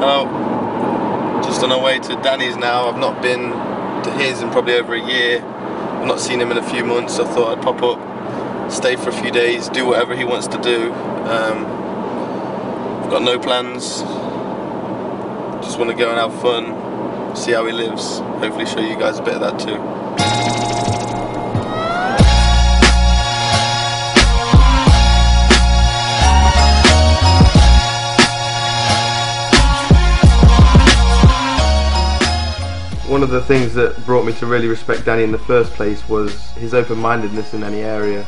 Oh, just on our way to Danny's now. I've not been to his in probably over a year. I've not seen him in a few months. I thought I'd pop up, stay for a few days, do whatever he wants to do. I've got no plans. Just want to go and have fun, see how he lives. Hopefully show you guys a bit of that too. One of the things that brought me to really respect Danny in the first place was his open-mindedness in any area.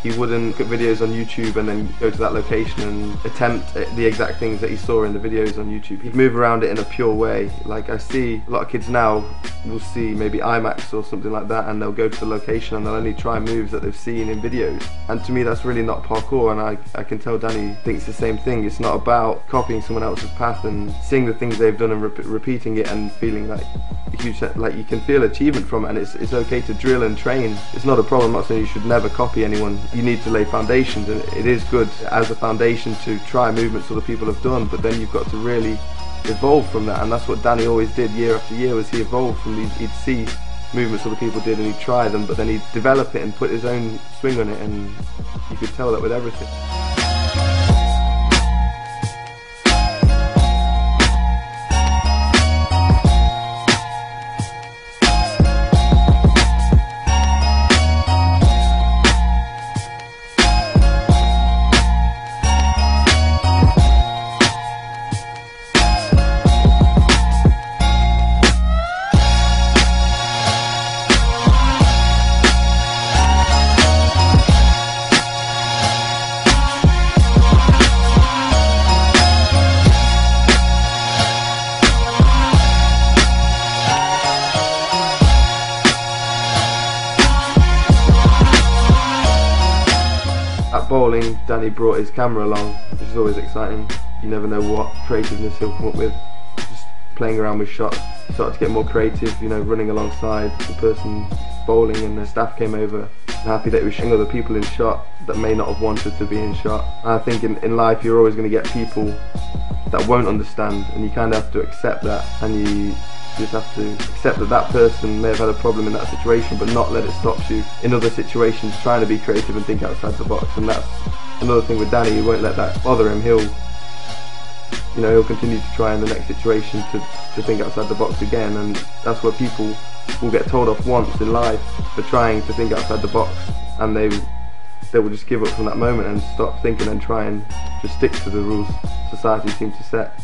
He wouldn't look at videos on YouTube and then go to that location and attempt the exact things that he saw in the videos on YouTube. He'd move around it in a pure way. Like I see a lot of kids now will see maybe IMAX or something like that, and they'll go to the location and they'll only try moves that they've seen in videos. And to me that's really not parkour, and I can tell Danny thinks the same thing. It's not about copying someone else's path and seeing the things they've done and repeating it and feeling like a huge, like you can feel achievement from it, and it's okay to drill and train. It's not a problem. I'm not saying you should never copy anyone. You need to lay foundations, and it is good as a foundation to try movements other people have done, but then you've got to really evolve from that, and that's what Danny always did year after year. Was he evolved from these, he'd see movements other people did and he'd try them, but then he'd develop it and put his own swing on it, and you could tell that with everything. At bowling, Danny brought his camera along, which is always exciting. You never know what creativeness he'll come up with. Just playing around with shots, you start to get more creative, you know, running alongside the person bowling, and the staff came over. I'm happy that he was showing other people in shot that may not have wanted to be in shot. And I think in life you're always going to get people that won't understand, and you kind of have to accept that, and you just have to accept that that person may have had a problem in that situation, but not let it stop you in other situations trying to be creative and think outside the box. And that's another thing with Danny. He won't let that bother him. He'll continue to try in the next situation to think outside the box again, and that's what people will get told off once in life for trying to think outside the box, and they will just give up from that moment and stop thinking and try and just stick to the rules society seems to set.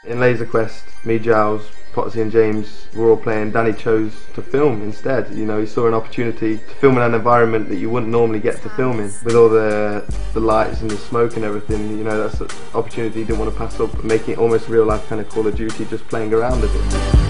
In Laser Quest, me, Giles, Potsy and James were all playing. Danny chose to film instead. You know, he saw an opportunity to film in an environment that you wouldn't normally get to film in, with all the lights and the smoke and everything. You know, that's an opportunity he didn't want to pass up, making it almost real life kind of Call of Duty, just playing around a bit.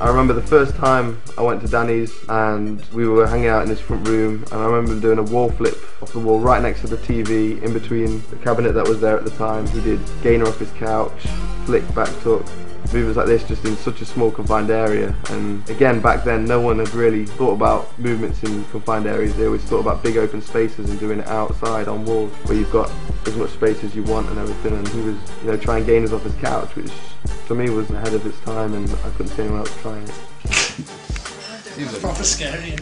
I remember the first time I went to Danny's and we were hanging out in his front room, and I remember him doing a wall flip off the wall right next to the TV in between the cabinet that was there at the time. He did gainer off his couch, flick, back tuck, movements like this just in such a small confined area. And again, back then no one had really thought about movements in confined areas. They always thought about big open spaces and doing it outside on walls where you've got as much space as you want and everything. And he was, you know, trying gainers off his couch, which for me was ahead of its time, and I couldn't see anyone else trying it. It was proper scary.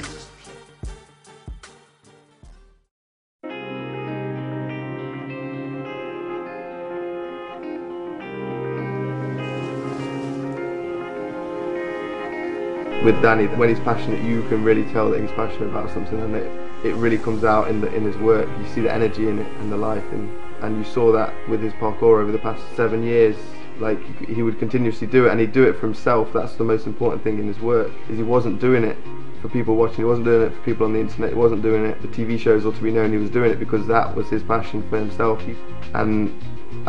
with Danny. When he's passionate, you can really tell that he's passionate about something, and it really comes out in his work. You see the energy in it and the life, and you saw that with his parkour over the past 7 years. Like, he would continuously do it, and he'd do it for himself. That's the most important thing in his work, is he wasn't doing it for people watching, he wasn't doing it for people on the internet, he wasn't doing it for TV shows or to be known. He was doing it because that was his passion for himself. And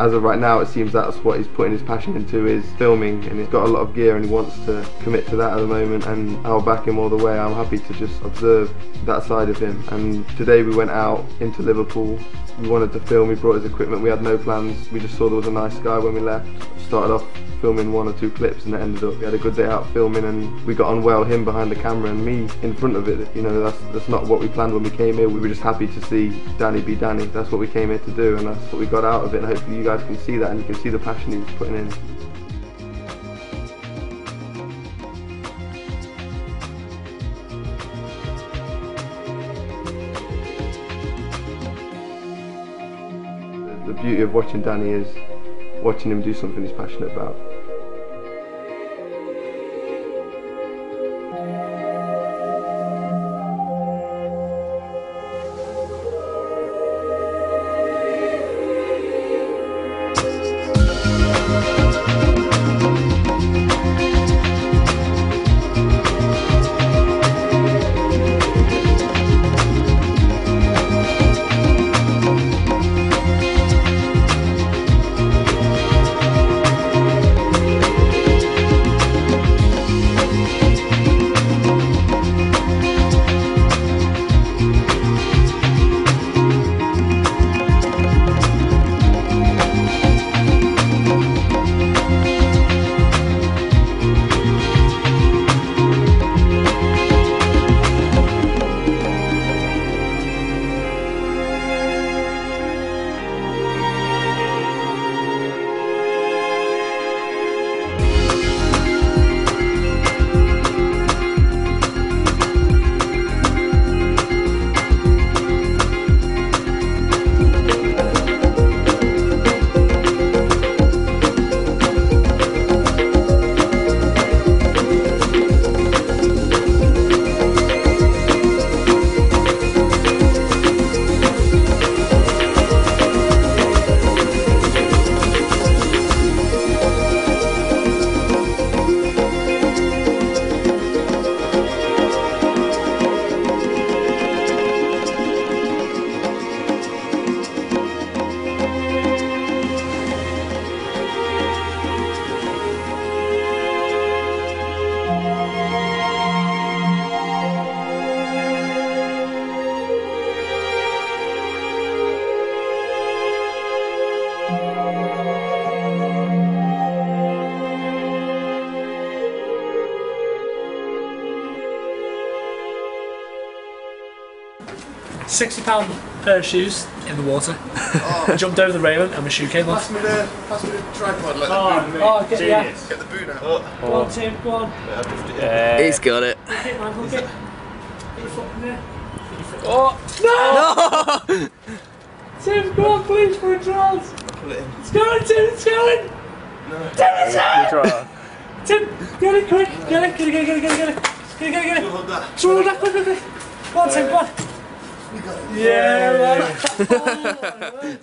as of right now, it seems that's what he's putting his passion into, is filming, and he's got a lot of gear and he wants to commit to that at the moment, and I'll back him all the way. I'm happy to just observe that side of him. And today we went out into Liverpool. We wanted to film, he brought his equipment, we had no plans, we just saw there was a nice guy when we left. Started off filming 1 or 2 clips, and it ended up, we had a good day out filming, and we got on well, him behind the camera and me in front of it. You know, that's not what we planned when we came here. We were just happy to see Danny be Danny. That's what we came here to do, and that's what we got out of it, and hopefully you guys can see that, and you can see the passion he was putting in. The beauty of watching Danny is watching him do something he's passionate about. £60 pair of shoes in the water. I jumped over the railing and my shoe came off. Pass me the tripod, like get the boot out. Go on, Tim, go on. He's got it. Hook it, man, hook it. Put your foot in there. Oh! No! Tim, go on, please, for a trials. It's going, Tim, it's going! No. Tim, it's going! Tim, get it quick, get it. Hold that, quick. Go on, Tim, go on. Yeah, man.